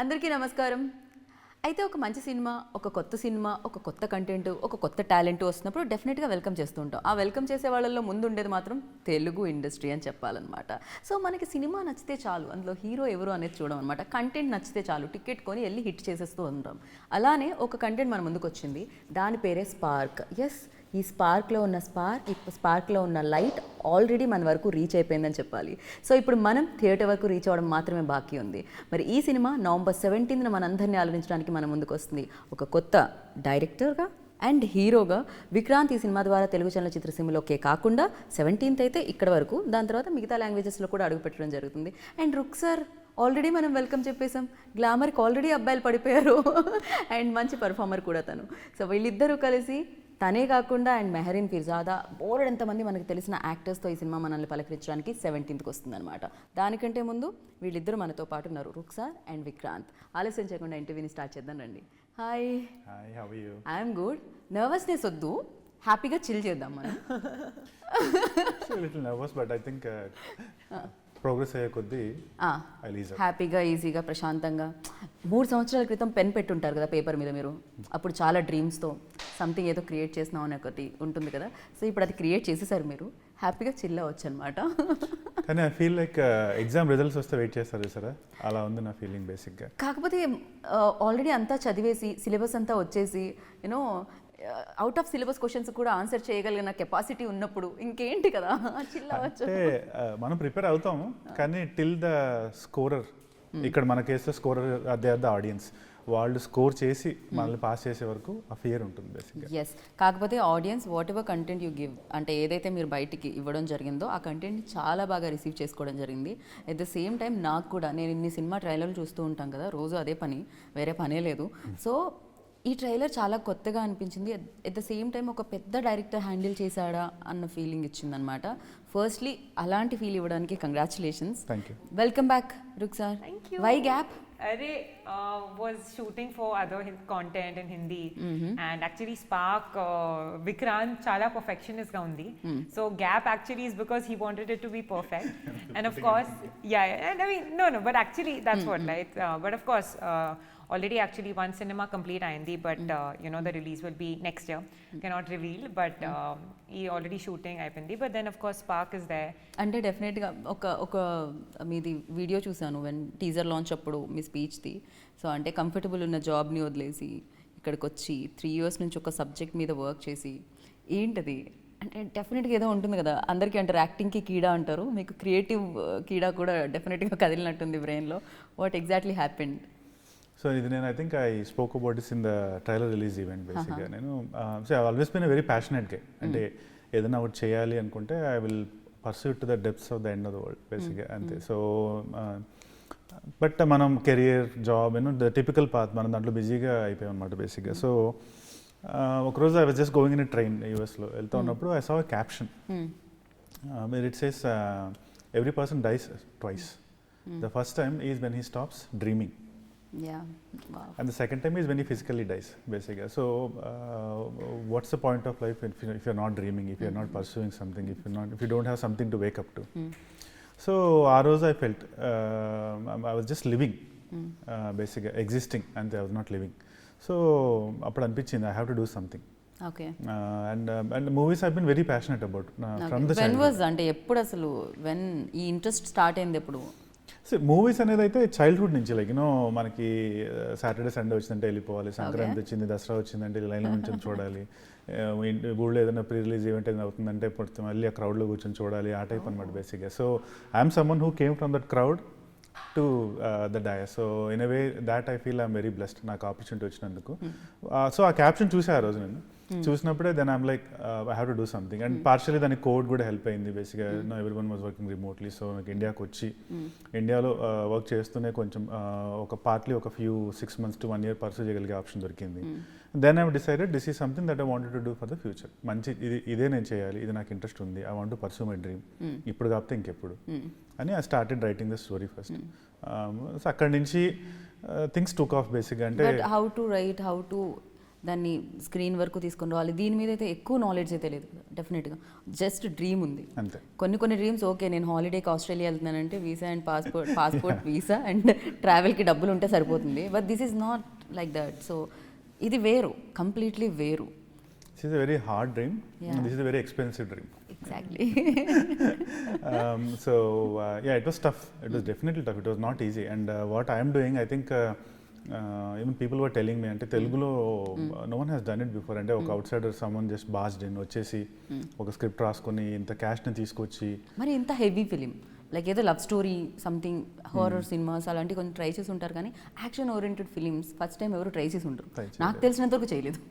అందరికీ నమస్కారం. అయితే ఒక మంచి సినిమా, ఒక కొత్త కంటెంట్, ఒక కొత్త టాలెంట్ వస్తున్నప్పుడు డెఫినెట్గా వెల్కమ్ చేస్తూ ఉంటాం. ఆ వెల్కమ్ చేసే వాళ్ళల్లో ముందు ఉండేది మాత్రం తెలుగు ఇండస్ట్రీ అని చెప్పాలన్నమాట. సో మనకి సినిమా నచ్చితే చాలు, అందులో హీరో ఎవరు అనేది చూడం అనమాట. కంటెంట్ నచ్చితే చాలు, టికెట్ కొని వెళ్ళి హిట్ చేసేస్తూ ఉంటాం. అలానే ఒక కంటెంట్ మన ముందుకు వచ్చింది, దాని పేరే స్పార్క్. ఎస్, ఈ స్పార్క్లో ఉన్న లైట్ ఆల్రెడీ మన వరకు రీచ్ అయిపోయిందని చెప్పాలి. సో ఇప్పుడు మనం థియేటర్ వరకు రీచ్ అవ్వడం మాత్రమే బాకీ ఉంది. మరి ఈ సినిమా నవంబర్ 17న మనందరినీ ఆలోచించడానికి మన ముందుకు వస్తుంది. ఒక కొత్త డైరెక్టర్గా అండ్ హీరోగా విక్రాంత్ ఈ సినిమా ద్వారా తెలుగు చలనచిత్రసీమలోకే కాకుండా 17th అయితే ఇక్కడ వరకు, దాని తర్వాత మిగతా లాంగ్వేజెస్లో కూడా అడుగుపెట్టడం జరుగుతుంది. అండ్ రుక్ సార్ ఆల్రెడీ మనం వెల్కమ్ చెప్పేసాం, గ్లామర్కి ఆల్రెడీ అబ్బాయిలు పడిపోయారు అండ్ మంచి పర్ఫార్మర్ కూడా తను. సో వీళ్ళిద్దరూ కలిసి, తనే కాకుండా అండ్ మెహరీన్ ఫిర్జాదా, బోర్డ్ ఎంతమంది మనకు తెలిసిన యాక్టర్స్తో ఈ సినిమా మనల్ని పలకరించడానికి 17th వస్తుందన్నమాట. దానికంటే ముందు వీళ్ళిద్దరూ మనతో పాటు ఉన్నారు, రుక్సార్ అండ్ విక్రాంత్. ఆలస్యం చేయకుండా ఇంటర్వ్యూని స్టార్ట్ చేద్దాం రండి. Hi. Hi, how are you? I'm good. Nervousness వద్దు, హ్యాపీగా చిల్ చేద్దాం మనం. Little nervous but I think progress అయ్యే కొద్దీ హ్యాపీగా, ఈజీగా, ప్రశాంతంగా. 3 సంవత్సరాల క్రితం పెన్ పెట్టుంటారు కదా పేపర్ మీద మీరు, అప్పుడు చాలా డ్రీమ్స్తో సంథింగ్ ఏదో క్రియేట్ చేసినాం అని ఒకటి ఉంటుంది కదా. సో ఇప్పుడు అది క్రియేట్ చేసేసారు మీరు, హ్యాపీగా చిల్ అవ్వచ్చు అనమాట. కానీ I feel like exam results వస్తే వెయిట్ చేస్తారు సరే, అలా ఉంది నా ఫీలింగ్ బేసిక్గా. కాకపోతే ఆల్రెడీ అంతా చదివేసి సిలబస్ అంతా వచ్చేసి you know out of syllabus questions కూడా ఆన్సర్ చేయగలిగిన కెపాసిటీ ఉన్నప్పుడు ఇంకేంటి కదా, చిల్ అవ్వచ్చు. అంటే మనం ప్రిపేర్ అవుతాము, కానీ టిల్ ద స్కోరర్, ఇక్కడ మన కేసులో scorer they are the audience, వాళ్ళు స్కోర్ చేసి మనల్ని పాస్ చేసే వరకు ఆ ఫియర్ ఉంటుంది బేసిక్గా. ఎస్, కాకపోతే audience what ever content you give, అంటే ఏదైతే మీరు బయటికి ఇవ్వడం జరిగిందో ఆ కంటెంట్ని చాలా బాగా రిసీవ్ చేసుకోవడం జరిగింది. ఎట్ ద సేమ్ టైం నాకు కూడా, నేను ఇన్ని సినిమా ట్రైలర్లు చూస్తూ ఉంటాం కదా, రోజు అదే పని, వేరే పనే లేదు. సో ఈ ట్రైలర్ చాలా కొత్తగా అనిపించింది. ఎట్ ద సేమ్ టైం ఒక పెద్ద డైరెక్టర్ హ్యాండిల్ చేశాడా అన్న ఫీలింగ్ ఇచ్చిందనమాట. ఫస్ట్లీ అలాంటి ఫీల్ ఇవ్వడానికి congratulations. Thank you. Welcome back రుక్ sir. Why gap? Array was shooting for other content in Hindi, and actually Spark Vikrant chala perfectionist ga undi, so gap actually is because he wanted it to be perfect. And of course and I mean no but actually that's what, right? But of course already actually one cinema complete ayindi, but you know the release will be next year. Cannot reveal, but he already shooting ayindi, but then of course Spark is there. అంటే డెఫినెట్గా ఒక మీది video చూసాను when teaser launch అప్పుడు, మీ స్పీచ్ది. So అంటే comfortable ఉన్న జాబ్ని వదిలేసి ఇక్కడికి వచ్చి 3 years నుంచి ఒక సబ్జెక్ట్ మీద వర్క్ చేసి, ఏంటది అంటే డెఫినెట్గా ఏదో ఉంటుంది కదా, అందరికీ అంటారు యాక్టింగ్కి కీడా అంటారు, మీకు క్రియేటివ్ కీడా కూడా డెఫినెట్గా కదిలినట్టుంది బ్రెయిన్లో. What exactly happened? సో ఇది నేను I think I spoke about this in the trailer release event బేసిక్గా. నేను so I always been a very passionate guy, అంటే ఏదైనా ఒకటి చేయాలి అనుకుంటే I will pursue to the depths of the end of the world బేసిక్గా, అంతే. So but మనం career, job, the typical path, మనం దాంట్లో బిజీగా అయిపోయాం అనమాట బేసిక్గా. సో ఒకరోజు I was just going in a train యూఎస్లో వెళ్తూ ఉన్నప్పుడు I saw a caption, it says every person dice twice. The first time is when he stops dreaming. Yeah. Wow. And the second time is when he physically dies, basically. So, what's the point of life if you're not dreaming, if you're not pursuing something, if you don't have something to wake up to? So, I felt I was just living, basically existing, and I was not living. So, appudu anpichindi I have to do something. Okay. And movies I've been very passionate about from the childhood. When was అంటే ఎప్పుడు అసలు when ఈ interest start అయింది ఎప్పుడు? So movies అనేది అయితే childhood నుంచి, like మనకి సాటర్డే సండే వచ్చిందంటే వెళ్ళిపోవాలి, సంక్రాంతి వచ్చింది, దసరా వచ్చిందంటే లైన్లో నుంచి చూడాలి, ఊళ్ళో ఏదైనా ప్రీ రిలీజ్ ఈవెంట్ ఏదైనా అవుతుందంటే మళ్ళీ ఆ క్రౌడ్లో కూర్చొని చూడాలి, ఆ టైప్ అనమాట బేసిక్గా. So I'm someone who came from that crowd to the dais. So in a way that I feel I'm very blessed, నాకు ఆపర్చునిటీ వచ్చినందుకు. సో ఆ క్యాప్షన్ చూసా ఆ రోజు నేను, చూసినప్పుడే then I'm like I have to do something. And partially దానికి code కూడా హెల్ప్ అయింది బేసిక్గా. Everyone was working remotely. So నాకు ఇండియాకి వచ్చి ఇండియాలో వర్క్ చేస్తూనే కొంచెం ఒక పార్ట్లీ ఒక 6 months to 1 year పర్సూ చేయగలిగే ఆప్షన్ దొరికింది. Then I decided this is something that I wanted to do for the future. మంచి ఇదే నేను చేయాలి, ఇది నాకు ఇంట్రెస్ట్ ఉంది, I want to pursue my dream, ఇప్పుడు కాకపోతే ఇంకెప్పుడు అని I started writing the story first. So అక్కడి నుంచి థింగ్స్ టుక్ ఆఫ్ బేసిక్గా. అంటే how to write, how to దాన్ని స్క్రీన్ వరకు తీసుకొని రావాలి, దీని మీద అయితే ఎక్కువ నాలెడ్జ్ అయితే లేదు డెఫినెట్గా. జస్ట్ డ్రీమ్ ఉంది. అంతే. కొన్ని డ్రీమ్స్ ఓకే, నేను హాలిడేకి ఆస్ట్రేలియా వెళ్తున్నానంటే visa and passport visa and ట్రావెల్కి డబ్బులు ఉంటే సరిపోతుంది. But this is not like that. So ఇది వేరు, కంప్లీట్లీ వేరు. This is a very hard dream. Yeah. And this is a very expensive dream. Exactly. So yeah, it was tough. It was definitely tough. It was not easy. And what I am doing, I think even people were telling me, అంటే తెలుగులో no one has done it before. అంటే ఒక outsider, someone just barged in, వచ్చేసి ఒక script రాసుకొని ఇంత క్యాష్ని తీసుకొచ్చి. మరి ఇంత హెవీ ఫిలిం లైక్ ఏదో love story something horror cinemas అలాంటివి కొంచెం ట్రై చేసి ఉంటారు, కానీ action oriented films first time ఎవరు ట్రై చేసి ఉంటారు. నాకు తెలిసినంతవరకు చేయలేదు.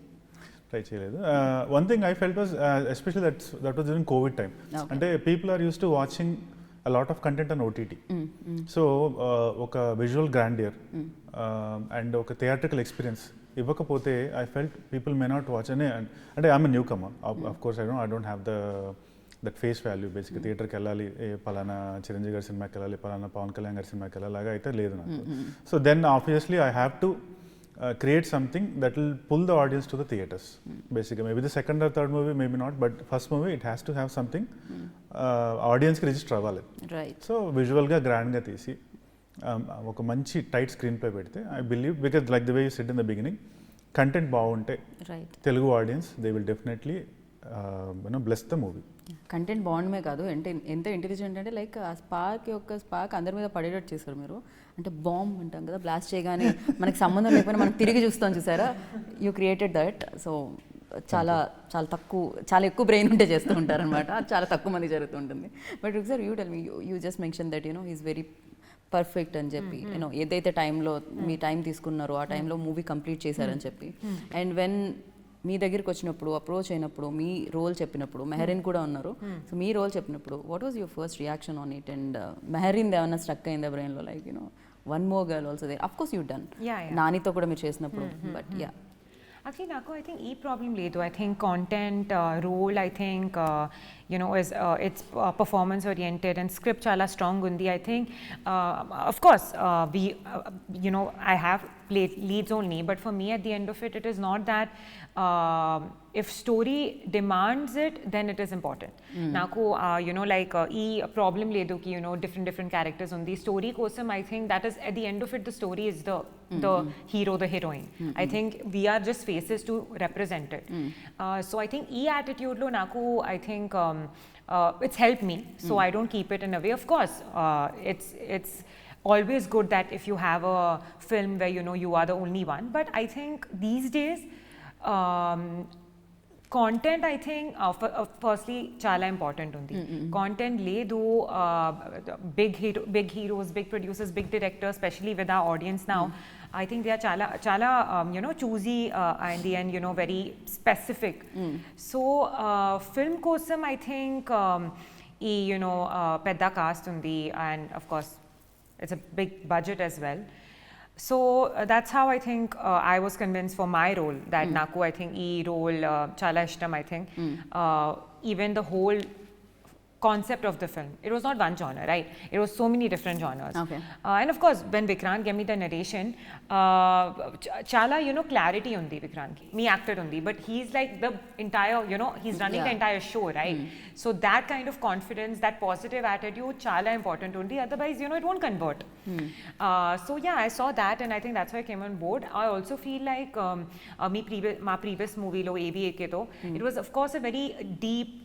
ట్రై చేయలేదు. One thing I felt was especially that was during covid time. అంటే people are used to watching a lot of content on OTT. So ఒక విజువల్ గ్రాండియర్ అండ్ ఒక థియేట్రికల్ ఎక్స్పీరియన్స్ ఇవ్వకపోతే I felt people may not watch అంటే I'm newcomer. Of course I don't have that face value. బేసిక్గా థియేటర్కి వెళ్ళాలి, పలానా చిరంజీవి గారి సినిమాకి వెళ్ళాలి, పలానా పవన్ కళ్యాణ్ గారి సినిమాకి వెళ్ళాలి, అలాగా అయితే లేదు నాకు. So then obviously I have to create something that will pull the audience to the theatres. Basically, maybe the second or third movie, maybe not, but first movie it has to have something audience ki register avvali. Right. So visual ga grand ga teesi oka manchi tight screen play pedithe, I believe, because like the way you said in the beginning, content baagunte right, Telugu audience, they will definitely bless the movie. Content బాగుండమే కాదు, అంటే ఎంత intelligent అంటే like ఆ spark అందరి మీద పడేటట్టు చేశారు మీరు. అంటే బాంబ్ అంటాం కదా, బ్లాస్ట్ చేయగానే మనకి సంబంధం లేకపోయినా మనం తిరిగి చూస్తాం చూసారా, యూ క్రియేటెడ్ దట్. సో చాలా ఎక్కువ బ్రెయిన్ ఉంటే చేస్తూ ఉంటారనమాట, చాలా తక్కువ మంది జరుగుతూ ఉంటుంది. బట్ ఒకసారి you tell me, you just mention that is very perfect అని చెప్పి, ఏదైతే టైంలో మీ టైం తీసుకున్నారో ఆ టైంలో మూవీ కంప్లీట్ చేశారని చెప్పి. అండ్ వెన్ మీ దగ్గరికి వచ్చినప్పుడు, అప్రోచ్ అయినప్పుడు, మీ రోల్ చెప్పినప్పుడు, మెహరీన్ కూడా ఉన్నారు, సో మీ రోల్ చెప్పినప్పుడు what was your first reaction on it? And Mehreen ఏమన్నా స్ట్రక్ అయిందా బ్రెయిన్లో, like one more girl also there? Of course you done, నానితో కూడా మీరు చేసినప్పుడు, but yeah. Actually, Naku, I think problem ledu. I think content, role, I think, is it's performance oriented and script chala strong undi. I think, of course, we, I have played leads only, but for me at the end of it, it is not that if story demands it, then it is important. Naku, ee problem ledu ki, different characters undi. Story kosam, I think that is, at the end of it, the story is the hero, the heroine. I think we are just faces to represent it. So I think attitude lo naku, I think it's helped me, so I don't keep it in a way. Of course, it's always good that if you have a film where you are the only one, but I think these days content, I think firstly chala important undi. Content ledu, big heroes, big producers, big directors, especially with our audience now, I think they are chala choosy in the end, very specific. So film kosam, I think pedda cast undi, and of course it's a big budget as well. So that's how I think I was convinced for my role that Naku, I think role chala ishtam, I think. Even the whole concept of the film, it was not one genre, right? It was so many different genres. Okay. And of course, when Vikrant gave me the narration, chala clarity undi Vikrant ki, me acted undi, but he's like the entire, he's running the entire show, right? So that kind of confidence, that positive attitude, chala important undi, otherwise it won't convert. So yeah, I saw that, and I think that's why I came on board. I also feel like my previous movie lo AVA ke to, it was of course a very deep,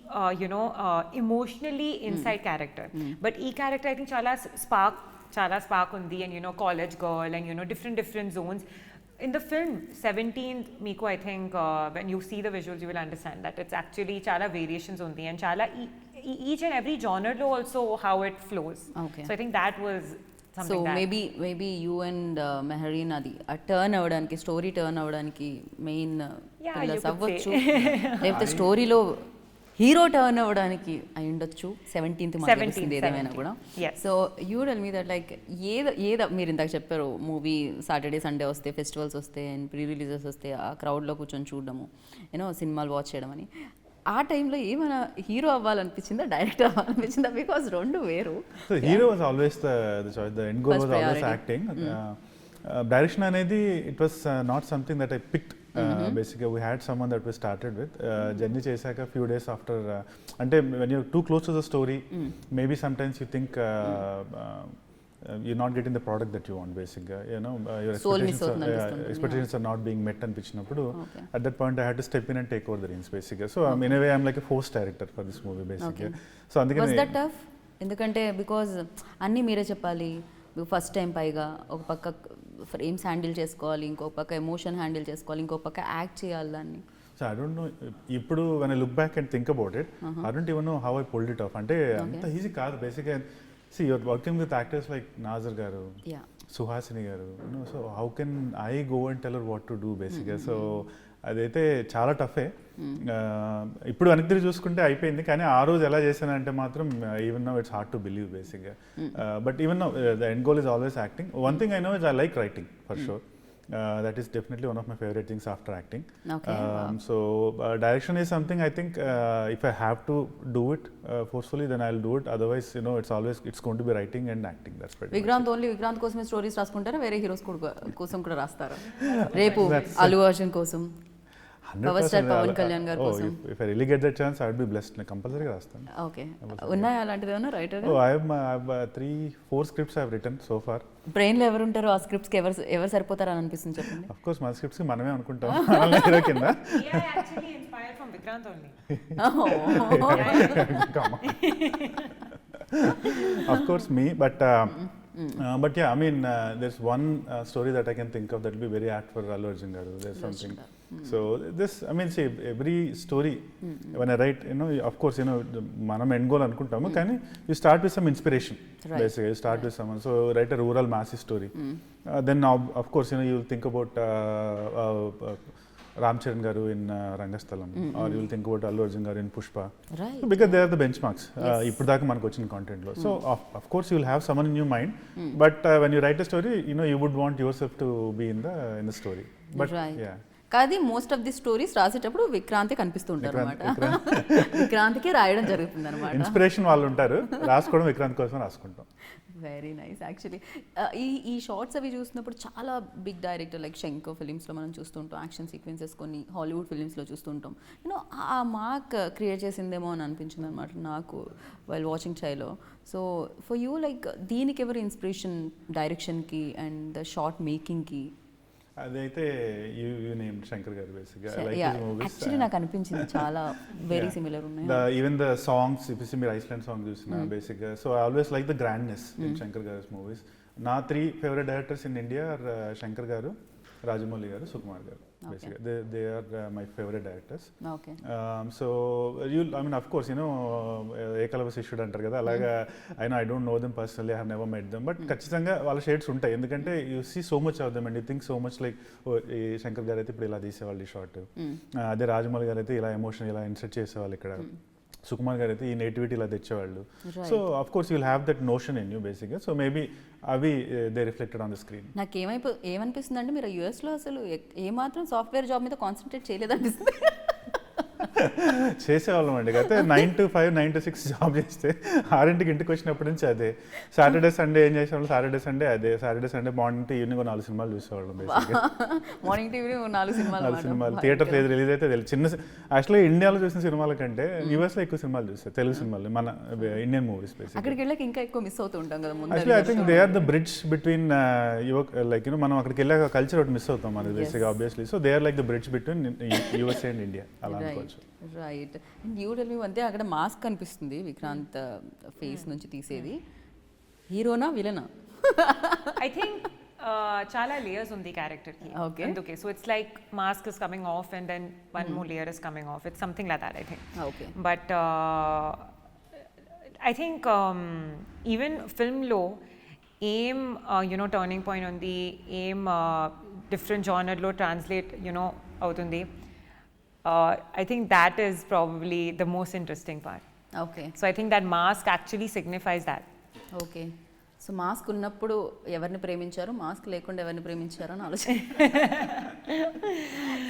emotionally inside character, but character, I think chala spark undi, and college girl, and different zones in the film. 17th Miko, I think when you see the visuals, you will understand that it's actually chala variations undi, and chala each and every genre lo also how it flows. Okay. So I think that was something. So maybe you and Mehreen adi a turn avvadaniki, story turn avvadaniki main pillars avvachu, లేకపోతే స్టోరీలో hero turn అవ్వడానికి అయి ఉండొచ్చు. 17th తెలిసింది ఏదేమైనా కూడా. So you tell me that like ఏదో మీరు ఇందాక చెప్పారు, మూవీ సాటర్డే సండే వస్తే, ఫెస్టివల్స్ వస్తే, అండ్ ప్రీ రిలీజెస్ వస్తే ఆ క్రౌడ్లో కూర్చొని చూడడము, సినిమాలు వాచ్ చేయడం అని, ఆ టైంలో ఏమైనా హీరో అవ్వాలనిపించిందా, డైరెక్టర్ అవ్వాలనిపించిందా? బికాస్ రెండు వేరు. Hero was always the choice, the end goal was always acting. Direction అనేది it was not something that I picked బేసిక్గా we had someone that we started with journey చేశాక ఫ్యూ డేస్ ఆఫ్టర్ అంటే when you too close to the story maybe sometimes you think you're not getting the product that you want basically, you know, your expectations are not being met అనిపించినప్పుడు at that point I had to step in and take over the reins basically. So in a way I'm like a forced director for this movie basically. So అందుకని was that tough? ఎందుకంటే because అన్నీ మీరే చెప్పాలి, first time పైగా ఒక పక్క frames handle చేసుకోవాలి, ఇంకొక పక్క ఎమోషన్ హ్యాండిల్ చేసుకోవాలి, ఇంకొక పక్క యాక్ట్ చేయాలి దాన్ని. సో ఐ డోంట్ నో ఇప్పుడు when I look back and think about it, I don't even know how I pulled it off. అంటే అంత ఈజీ కాదు బేసిక్గా. See, you're working with actors like Nazar garu, Suhasini garu, you know, so how can I go and tell her what to do basically? So అదైతే చాలా టఫే. ఇప్పుడు వెనక్కి తిరిగి చూసుకుంటే అయిపోయింది, కానీ ఆ రోజు ఎలా చేశానంటే మాత్రం even now it's hard to believe బేసిక్గా. But even now the end goal is always acting. One thing I know is I like writing for sure. That is definitely one of my favorite things after acting. Okay, wow. So direction is something I think if I have to do it forcefully, then I'll do it. Otherwise, you know, it's going to be writing and acting. That's pretty Vikrant only Vikrant కోసమే stories రాసుకుంటారా, వేరే heroes కోసం కూడా రాస్తారా? రేపు అల్లు అర్జున్ కోసం, power star Pawan Kalyan గారి కోసం. If I really get that chance, I would be blessed. నేను కంపల్సరీగా రాస్తాను. ఓకే, ఉన్నాయా అలాంటిది ఏమన్నా writer? I have 3-4 scripts I have written so far. బ్రెయిన్లో ఎవరు ఉంటారో ఆ స్క్రిప్ట్స్కి ఎవరు సరిపోతారని అనిపిస్తుంది చెప్పండి. Of course మన స్క్రిప్ట్స్కి మనమే అనుకుంటాం హీరో కింద. Yeah, actually inspired from Vikrant only. Of course me, but yeah, I mean there's one story that I can think of that will be very apt for Allu Arjun garu. There's something. So this, I mean, see, every story when I write, you know, of course, you know, manam end goal anukuntamu, kani you start with some inspiration. Basically you start with someone, so write a rural mass story. Then of course, you know, you'll think about Ram Charan garu in Rangasthalam, or you'll think about Allu Arjun garu in Pushpa, right? Because they are the benchmarks ippudu daaka manaku vachina content lo. So of course you'll have someone in your mind, but when you write a story, you know, you would want yourself to be in the story. But yeah, కాదు, most of the stories రాసేటప్పుడు విక్రాంతే కనిపిస్తూ ఉంటారు అనమాట. విక్రాంత్కే రాయడం జరుగుతుంది అనమాట. Inspiration వాళ్ళు ఉంటారు, రాసుకోవడం విక్రాంత్ కోసం రాసుకుంటాం. Very nice. యాక్చువల్లీ ఈ షార్ట్స్ అవి చూసినప్పుడు చాలా బిగ్ డైరెక్టర్ లైక్ శంకర్ ఫిలిమ్స్లో మనం చూస్తుంటాం, యాక్షన్ సీక్వెన్సెస్ కొన్ని హాలీవుడ్ ఫిలిమ్స్లో చూస్తుంటాం. యూనో ఆ మార్క్ క్రియేట్ చేసిందేమో అని అనిపించింది అనమాట నాకు వైల్ వాచింగ్ ట్రైలో. సో ఫర్ యూ లైక్ దీనికి ఎవరు ఇన్స్పిరేషన్ డైరెక్షన్కి అండ్ ద షార్ట్ మేకింగ్కి? అదైతే యూ నేమ్ శంకర్ గారు బేసిక్గా. I like his movies. Actually నాకు అనిపించింది చాలా వెరీ సిమిలర్ ఉన్నాయి. Even the songs, if you see మీరు ఐస్లాండ్ సాంగ్ చూసిన బేసిక్గా, so I always like the grandness in Shankar garu's movies. నా 3 favorite directors in India are Shankar గారు, రాజమౌళి గారు, సుకుమార్ గారు. Basically they are my favorite directors. Okay. So I mean, of course, you know, Ekalavya శిష్యుడు అంటారు కదా, అలాగా I don't know them personally, I have never met them, but ఖచ్చితంగా వాళ్ళ షేడ్స్ ఉంటాయి. ఎందుకంటే you see so much of them and you think so much like, ఈ శంకర్ గారు అయితే ఇప్పుడు ఇలా తీసేవాళ్ళు ఈ షార్ట్, అదే రాజమౌళి గారు అయితే ఇలా ఎమోషన్ ఇలా ఇన్సర్ట్ చేసేవాళ్ళు ఇక్కడ, సుకుమార్ గారు అయితే ఈ నేటివిటీ ఇలా తెచ్చేవాళ్ళు. So of course you'll have that notion in you బేసిక్గా. సో మేబీ అవి they reflected on the screen. నాకు ఏమనిపిస్తుంది అంటే మీరు యూఎస్లో అసలు ఏమాత్రం సాఫ్ట్వేర్ జాబ్ మీద కాన్సన్ట్రేట్ చేయలేదనిపిస్తుంది. చేసేవాళ్ళం అండి. అయితే 9 to 5 9 to 6 జాబ్ చేస్తే 6ంటికి ఇంటికి వచ్చినప్పటి నుంచి అదే. సాటర్డే సండే ఏం చేసేవాళ్ళం, సాటర్డే సండే అదే. Saturday Sunday morning to evening 4 సినిమాలు చూసేవాళ్ళం బేసిక్గా. మార్నింగ్ టీవీ 4 సినిమాలు థియేటర్ ఏది రిలీజ్ అయితే చిన్న యాక్చువల్లీ ఇండియాలో చూసిన సినిమాల కంటే యూఎస్లో ఎక్కువ సినిమాలు చూస్తారు, తెలుగు సినిమాలు, మన ఇండియన్ మూవీస్ బేసిక్. అక్కడికి వెళ్ళాక ఇంకా ఎక్కువ మిస్ అవుతూ ఉంటాం కదా. Actually I think they are the bridge between like you know మనం అక్కడికి వెళ్ళాక కల్చర్ ఒకటి మిస్ అవుతాం మనది బేసిక్గా obviously. So they are like the bridge between USA and India అలా అనుకోవచ్చు. Right. And you tell me అంతే, అక్కడ మాస్క్ కనిపిస్తుంది విక్రాంత్ ఫేస్ నుంచి తీసేది. హీరోనా విలనా? I think chala layers on the character ki. Okay, so it's like mask is coming off and then one more layer is coming off. It's something like that, I think. Okay. But I think even film lo aim you know, turning point on the aim different genre lo translate, you know, avutundi. I think that is probably the most interesting part. Okay. So I think that mask actually signifies that. Okay. So mask ఉన్నప్పుడు ఎవరిని ప్రేమించారు, mask లేకుండా ఎవరిని ప్రేమించారు అని ఆలోచన.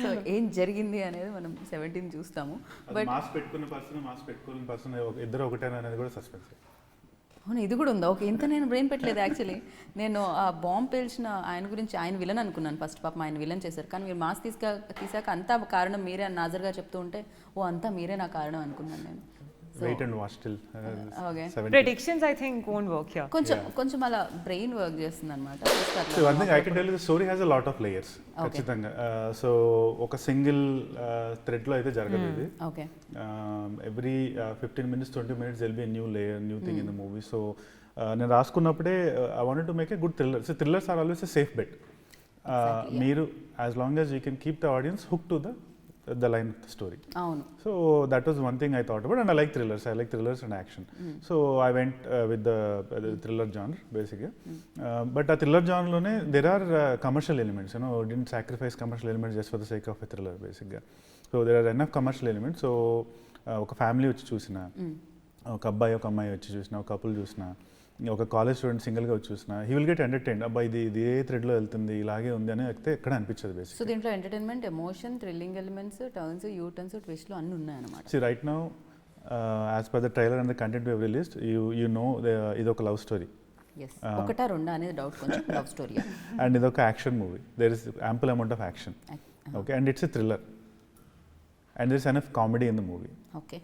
So ఏం జరిగింది అనేది మనం 17 చూస్తాము. బట్ మాస్క్ పెట్టుకున్న పర్సన్ మాస్క్ పెట్టుకున్న పర్సన్ ఇద్దరు ఒకటేనా అనేది కూడా సస్పెన్స్. అవును, ఇది కూడా ఉందా? ఓకే, ఇంత నేను బ్రెయిన్ పెట్టలేదు యాక్చువల్లీ. నేను ఆ బాంబ్ పేల్చిన ఆయన గురించి ఆయన విలన్ అనుకున్నాను ఫస్ట్. పాపం ఆయన విలన్ చేశారు, కానీ మీరు మాస్ తీసాక అంతా కారణం మీరే అని నాజర్గా చెప్తూ ఉంటే ఓ అంతా మీరే నా కారణం అనుకున్నాను నేను. Wait and watch till okay, Predictions I think won't work here. కొంచెం అలా బ్రెయిన్ వర్క్ చేస్తుంది అనమాట. So one thing I can tell you, the story has a lot of layers. ఖచ్చితంగా. సో ఒక సింగిల్ థ్రెడ్లో అయితే జరగదు ఇది. Okay, every 15 minutes 20 minutes there'll be a new layer, new thing in the movie. So నేను రాసుకున్నప్పుడే I wanted to make a good thriller. So thrillers are always a safe bet. మీరు as long as you can keep the audience hooked to the line of the story. అవును. So that was one thing I thought about, and I like thrillers. I like thrillers and action. So I went with the thriller genre basically. But a thriller genre lone there are commercial elements. You know, didn't sacrifice commercial elements just for the sake of a thriller basically. So there are enough commercial elements. So ఒక family వచ్చి చూసిన, ఒక అబ్బాయి ఒక అమ్మాయి వచ్చి చూసిన, ఒక కపుల్ చూసిన, ఒక కాలేజ్ స్టూడెంట్ సింగిల్గా వచ్చి చూసిన, హీ విల్ గెట్ ఎంటర్టైన్డ్. అబ్బాయి ఇది ఏ థ్రెడ్లో వెళ్తుంది, ఇలాగే ఉంది అని అయితే ఎక్కడ అనిపించదు బేసిక్. సో దీంట్లో entertainment, emotion, thrilling elements, turns, U turns, ట్విస్ట్లు అన్నీ ఉన్నాయన్నమాట. See, right now, as per the trailer and the content we have released, you know ఇది ఒక లవ్ స్టోరీ. ఎస్, ఒకటా రెండా అనేది డౌట్, కొంచెం లవ్ స్టోరీ. అండ్ ఇది ఒక action movie. There is ample amount of action. Okay, and it's a thriller. And there's enough comedy in the movie. Okay,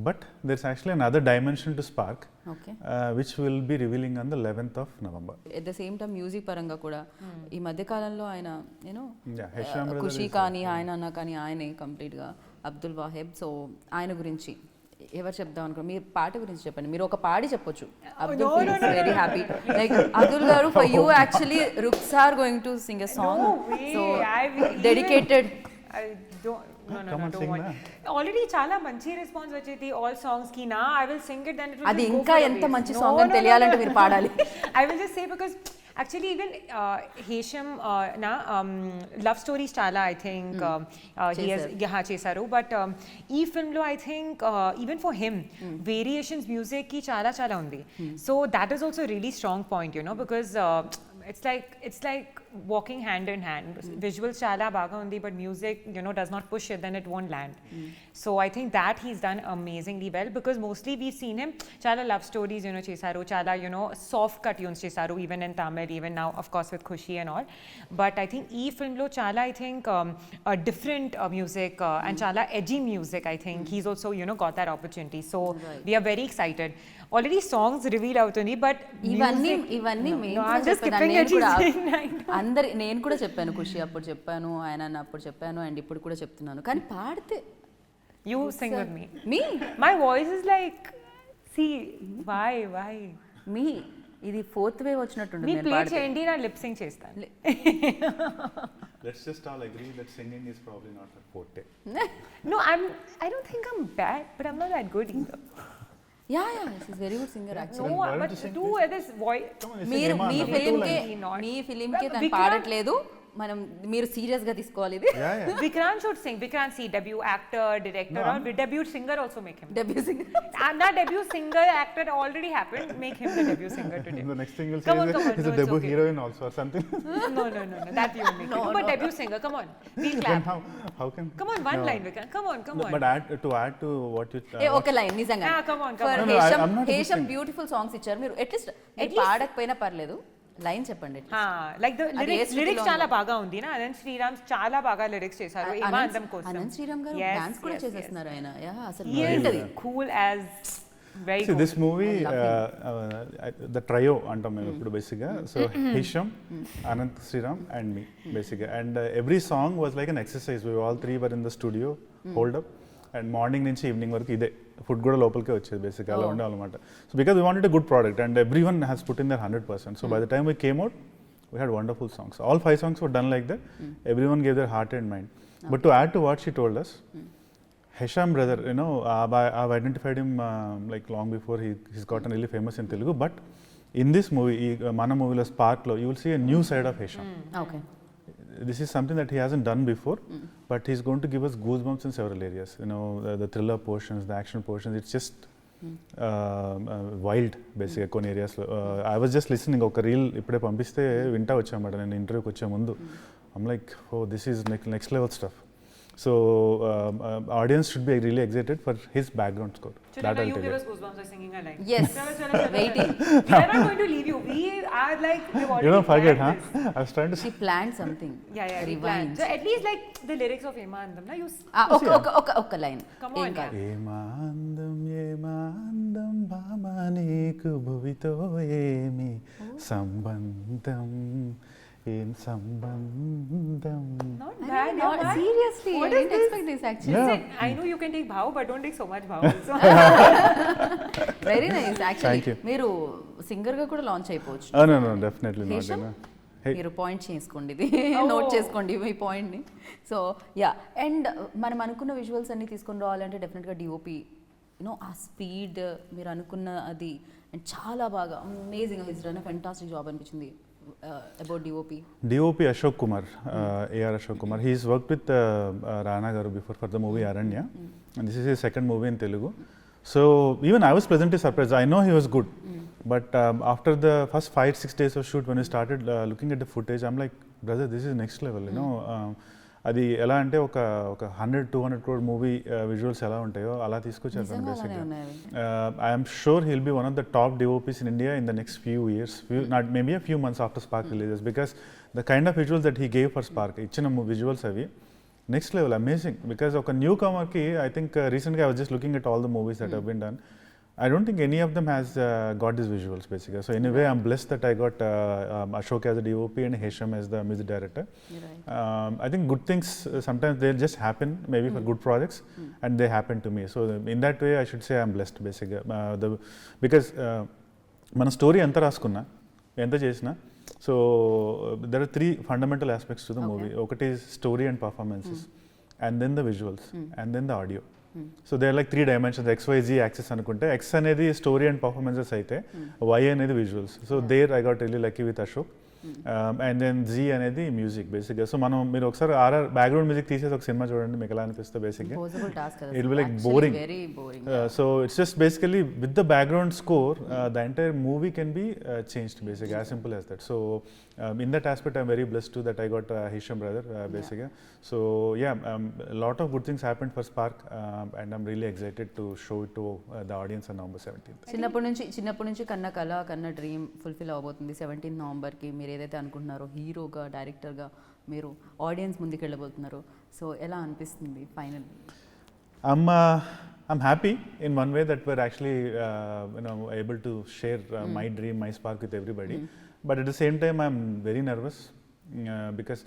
But there's actually another dimension to Spark, okay. which will be revealing on the 11th of November. At the same time music పరంగా కూడా ఈ మధ్య కాలంలో ఆయన నేను Yeah, Hesham brother Kushi is కానీ ఆయన అన్న కానీ ఆయనే కంప్లీట్గా అబ్దుల్ వాహెబ్. సో ఆయన గురించి ఎవరు చెప్దాం అనుకో, మీరు పాట గురించి చెప్పండి. మీరు ఒక పాడి చెప్పొచ్చు. Abdul feels very happy. Like Abdul గారు, for you actually rooks are going to sing a song. So dedicated. I don't. No, Come on, don't sing want. na. Already చాలా మంచి రెస్పాన్స్ వచ్చేది all songs కి నా. I will sing it, then it will అది just go ఇంకా for a ఎంత waste. మంచి No, song అని no, no, తెలియాలంటే no. మీరు పాడాలి. I will just say because actually even Hesham love stories చాలా I think he has చేశారు. But ఈ film లో I think even for him variations music కి చాలా ఉంది. So that is also a really strong point, you know, because it's like walking hand in hand. Visuals chala baga undi, but music, you know, does not push it, then it won't land. So I think that he's done amazingly well, because mostly we've seen him chala love stories, you know, chesaru, chala, you know, soft cut tunes chesaru, even in Tamil, even now of course with Khushi and all. But I think ee film lo chala I think a different music and chala edgy music. I think he's also, you know, got that opportunity. So we are very excited. Already songs reveal అవుతుంది, but ఇవన్నీ I'm just skipping it. అందరి నేను కూడా చెప్పాను, ఖుషి అప్పుడు చెప్పాను, ఆయన అప్పుడు చెప్పాను, అండ్ ఇప్పుడు కూడా చెప్తున్నాను. కానీ పాడితే you sing with me. Me My voice is like, see, why మీ ఇది ఫోర్త్ వేవ్ వచ్చినట్టుంది. మీ నేను ప్లే పాడితే చేయండి, నా లిప్ సింగ్ చేస్తాను. Let's just all agree that singing is probably not a forte. No, I don't think I'm bad, but I'm not that good either. Yeah is very good singer actually. No, why don't but you sing do this voice. Come on, let's మీరు sing మీ Hema, ఫిలింకి తను Vikrant- పాడట్లేదు, మనం మీరు serious గా తీసుకోవాలి ఇది. Yeah. Vikrant should sing. Vikrant, see, debut actor, director, No, or debut singer also make him. Debut singer. And that debut singer actor already happened. Make him the debut singer today. The next thing you'll say Come on, is come on, he's no, a it's debut okay. heroine also or something. No, that you make. No, No, but no. debut singer, come on. We'll Then clap. how can? Come on, one No. line, Vikrant. Come on. But add to what you. ఏ ఒక line నిజంగా come on. For No, I'm not a good Hesham singer. Beautiful songs ఇచ్చారు. మీరు at least పాడకపోయినా పర్లేదు, line చెప్పండి. Like the అది ఏ lyrics స్థితిలో చాలా ఉందో. బాగా ఉంది నా. అనంత్ శ్రీరామ్ చాలా బాగా లిరిక్స్ చేశారు. ఏమా అందం కోసం. అనంత్ శ్రీరామ్ గారు Yes, డాన్స్ కూడా yes, చేసేస్తున్నారు ఆయన. యా అసలు He is ఏంటది? cool as very See, cool. this movie, I love the trio అంటాం మేము ఇప్పుడు బేసిక్గా. So Hisham, Anant Sriram and me బేసిక్గా. And every song was like an exercise. We all three were in the studio hold up, and morning నుంచి evening వరకు ఇదే. Food కూడా లోపలికే వచ్చేది బేసిక్గా, అలా ఉండాలన్నమాట. So because we wanted a good product and every one has put in their 100%. So by the time we came out, we had wonderful songs. All 5 songs were done like that. Everyone gave their heart and mind. But to add to what she told us, Hesham brother, you know, I've identified him like long before he's gotten really famous in Telugu. But in this movie, Mana movie Spark lo, you will see a new side of Hesham. Okay. This is something that he hasn't done before, but he's going to give us goosebumps in several areas. You know, the thriller portions, the action portions. It's just wild బేసిక్గా కొన్ని ఏరియాస్లో. I was just listening, ఒక reel ఇప్పుడే పంపిస్తే వింటా వచ్చామాట నేను ఇంటర్వ్యూకి వచ్చే ముందు. I'm like, oh this is next level stuff. So audience should be really excited for his background score. Children, you give us goosebumps by singing a line. Yes. Chala. Waiting. We are not going to leave you. We are like, we've already You don't forget, planned huh? this. I was trying to She planned something. Yeah, we Rewind. planned. So at least like the lyrics of Ema Andam, na you. ఒక line. Come on, yeah. ఏమాందం భామ నీకు భువితో ఏమి సంబంధం, ఏం సంబంధం. Not bad. Not yeah, man. seriously. What I is didn't this? expect this actually. Yeah. Listen, I know you can take bhav, but don't take so much bhav also. Very nice actually. Thank you. మీరు singer గా కూడా launch అయిపోవచ్చు. No, definitely not. Hesham? Hey. మీరు point చేసుకోండి, ఇది note చేసుకోండి మీ పాయింట్ని. So yeah, and మనం అనుకున్న విజువల్స్ అన్ని తీసుకొని రావాలంటే డెఫినెట్గా డిఓపి ఆ స్పీడ్ మీరు అనుకున్న అది, అండ్ చాలా బాగా amazing his done fantastic job అనిపించింది. About DOP Ashok Kumar, A.R. Ashok Kumar. He's worked with Rana Garu before for the movie Aranya, and this is his second movie in Telugu. So even I was pleasantly surprised. I know he was good, but after the first 5-6 days of shoot, when we started looking at the footage, I'm like, brother, this is next level, you know. అది ఎలా అంటే ఒక 100-200 crore movie visuals ఎలా ఉంటాయో అలా తీసుకొచ్చారు బేసిక్గా. I'm sure he'll be one of the top DOPs in India in the next few years, not maybe a few months after Spark releases, because the kind of visuals that he gave for Spark, ఇచ్చిన visuals అవి next level, amazing. Because ఒక న్యూ కమర్కి I think రీసెంట్గా I was just looking at all the movies that have been done. I don't think any of them has got these visuals basically. So in a way, I'm blessed that I got Ashok as a DOP and Hesham as the music director. Right. I think good things sometimes they just happen, maybe for good projects, and they happen to me. So in that way, I should say I'm blessed basically. Because మన story ఎంత రాసుకున్నా ఎంత చేసినా, so there are 3 fundamental aspects to the movie. ఒకటి is story and performances, and then the visuals, and then the audio. So they are like 3 dimensions, XYZ axes అనుకుంటే, X అనేది story and performances అయితే Y అనేది visuals. So there I got really lucky with Ashok. And then Z అనేది music బేసిక్గా. సో మీరు ఒకసారి background music తీసేసి ఒక సినిమా చూడండి, మీకు ఎలా అనిపిస్తుంది బేసిక్గా. It will like boring. So it's just basically with the background score the entire movie can be changed బేసిక్గా, as simple as that. So in that aspect, I'm very blessed too that I got Hesham brother basically. So yeah, a lot of good things happened for Spark, and I'm really excited to show it to the audience on November 17th. చిన్నప్పటి నుంచి కన్న కళ, కన్న dream fulfil అవబోతుంది 17 నవంబర్కి. మీరు ఏదైతే అనుకుంటున్నారో హీరోగా, డైరెక్టర్గా మీరు ఆడియన్స్ ముందుకు వెళ్ళబోతున్నారు. సో ఎలా అనిపిస్తుంది final? I'm happy in one way that we're actually able to share my dream, my Spark with everybody. But at the same time, I'm very nervous because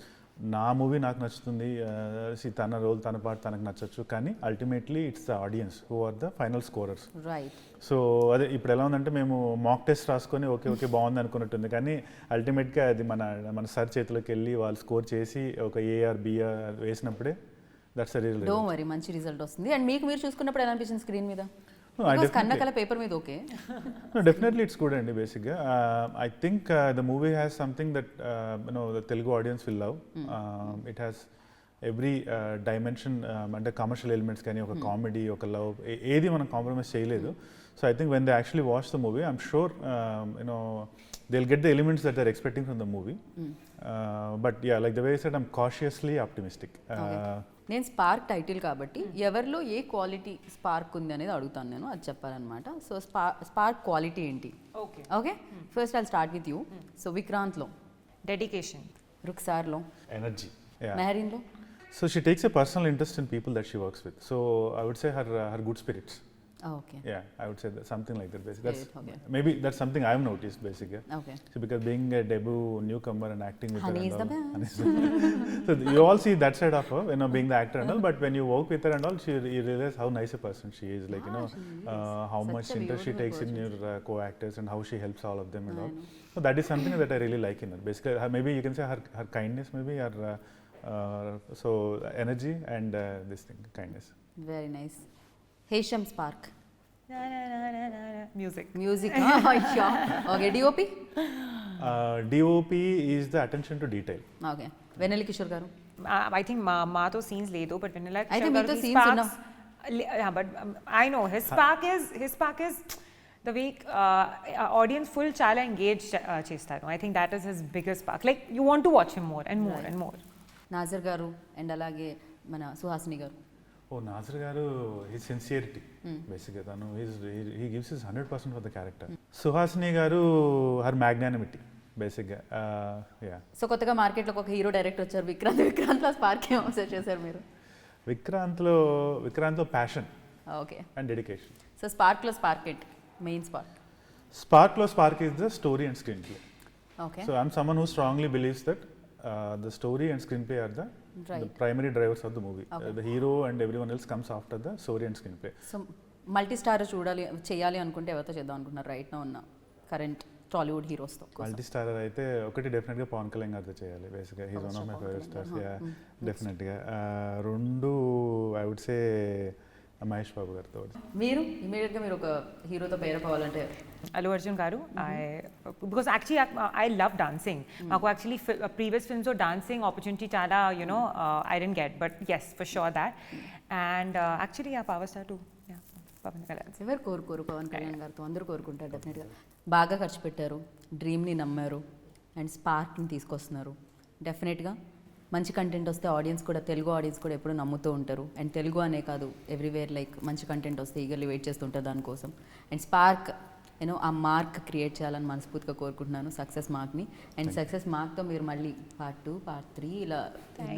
నా మూవీ నాకు నచ్చుతుంది, తన రోల్, తన పాట తనకు నచ్చచ్చు, కానీ ultimately it's the audience who are the final scorers. Right. So అదే ఇప్పుడు ఎలా ఉందంటే, మేము మాక్ టెస్ట్ రాసుకొని ఓకే బాగుంది అనుకున్నట్టుంది, కానీ అల్టిమేట్గా అది మన సార్ చేతిలోకి వెళ్ళి వాళ్ళు స్కోర్ చేసి ఒక ఏఆర్ బిఆర్ వేసినప్పుడే that's the real. Don't worry, మంచి రిజల్ట్ వస్తుంది. అండ్ మీరు చూసుకున్నప్పుడు ఎలా అనిపించింది స్క్రీన్ మీద? కన్న కళ పేపర్ మీద ఓకే. Definitely it's good అండి బేసిక్గా. I think the movie has something that the Telugu audience will love. It has every dimension, అంటే కమర్షియల్ ఎలిమెంట్స్ కానీ, ఒక కామెడీ, ఒక లవ్, ఏది మనం కాంప్రమైజ్ చేయలేదు. So I think when they actually watch the movie, I'm sure they'll get the elements that they're expecting from the movie. But yeah, like the way I said, I'm cautiously optimistic. నేను spark title కాబట్టి ఎవరిలో ఏ quality spark ఉంది అనేది అడుగుతాను నేను, అది చెప్పాలన్నమాట. So spark quality ఏంటి? Okay, first I'll start with you. So విక్రాంత్లో డెడికేషన్, రుక్సార్లో ఎనర్జీ, మెహరీన్లో so she takes a personal interest in people that she works with. So I would say her good spirits. Okay. Yeah, I would say that, something like that basically. That's okay. Maybe that's something I've noticed basically. Okay. So because being a debut newcomer and acting with Honey her is and the all, best. so you all see that side of her, being the actor and all, but when you work with her and all, you realize how nice a person she is, like how Such much a interest she beautiful takes in person. your co-actors and how she helps all of them and all. So that is something that I really like in her. Basically maybe you can say her kindness, maybe her so energy and this thing, kindness. Very nice. Hesham spark music. Okay. DOP? DOP is the attention to detail. Okay. Vennela Kishore garu? I think మాతో scenes లేదు, but Vanilla అయితే Kishore మీతో garu, scenes sparks, ఉన్నాం. yeah, but I know his spark is the way audience full chala engaged chestaru. I think that is his biggest spark. Like you want to watch him more and more and more. Nassar garu and అలాగే మన సుహాసిని గారు? ఓ నాజర్ గారు he sincerity బేసిక్గా తను he gives his 100% for the character. Suhasini గారు her magnanimity బేసిక్గా. Yeah. So కొత్తగా మార్కెట్లోకి ఒక హీరో డైరెక్టర్ వచ్చారు విక్రాంత్లో స్పార్క్ ఏం అబ్జర్వ్ చేశారు మీరు? విక్రాంత్లో passion okay. And dedication. So స్పార్క్లో స్పార్క్ ఏంటి మెయిన్ స్పార్క్? స్పార్క్లో spark is the story and screenplay. Okay. So I'm someone who strongly believes that the story and screenplay are the primary drivers of the movie. The hero and everyone else comes after the story and screenplay. So multi star చేయాలి అనుకుంటే ఎవరితో చేద్దాం అనుకుంటున్నారు right నా ఉన్న current Tollywood హీరోస్తో? Multi starrer అయితే ఒకటి డెఫినెట్గా పవన్ కళ్యాణ్ గారితో చేయాలి బేసిక్గా. He's one of my favourite stars. డెఫినెట్గా. రెండు I would say Mahesh Babu గారితో. మీరు ఇమీడియట్గా మీరు ఒక హీరోతో పేరప్ అవ్వాలంటే? Allu Arjun garu. Because actually I love dancing. Maku actually previous films or dancing opportunity chala, I didn't get, but yes, for sure that. And actually power star too. Yeah, Pawan Kalyan. ఎవరు కోరుకోరు పవన్ కళ్యాణ్ గారితో? అందరూ కోరుకుంటారు డెఫినెట్గా. బాగా ఖర్చు పెట్టారు, డ్రీమ్ని నమ్మారు అండ్ స్పార్క్ని తీసుకొస్తున్నారు. డెఫినెట్గా మంచి కంటెంట్ వస్తే ఆడియన్స్ కూడా, తెలుగు ఆడియన్స్ కూడా ఎప్పుడు నమ్ముతూ ఉంటారు. అండ్ తెలుగు అనే కాదు, ఎవ్రీవేర్ లైక్ మంచి కంటెంట్ వస్తే ఈగర్లీ వెయిట్ చేస్తుంటారు దానికోసం. అండ్ స్పార్క్ ఆ మార్క్ క్రియేట్ చేయాలని మనస్ఫూర్తిగా కోరుకుంటున్నాను, సక్సెస్ మార్క్ని. అండ్ సక్సెస్ మార్క్తో మీరు మళ్ళీ పార్ట్ 2, పార్ట్ 3 ఇలా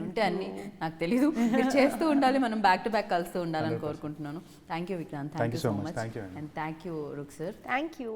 ఉంటే అన్నీ నాకు తెలీదు, మీరు చేస్తూ ఉండాలి, మనం బ్యాక్ టు బ్యాక్ కలుస్తూ ఉండాలని కోరుకుంటున్నాను. Thank you Vikrant, thank you so much. Thank you. And thank you rook sir. Thank you.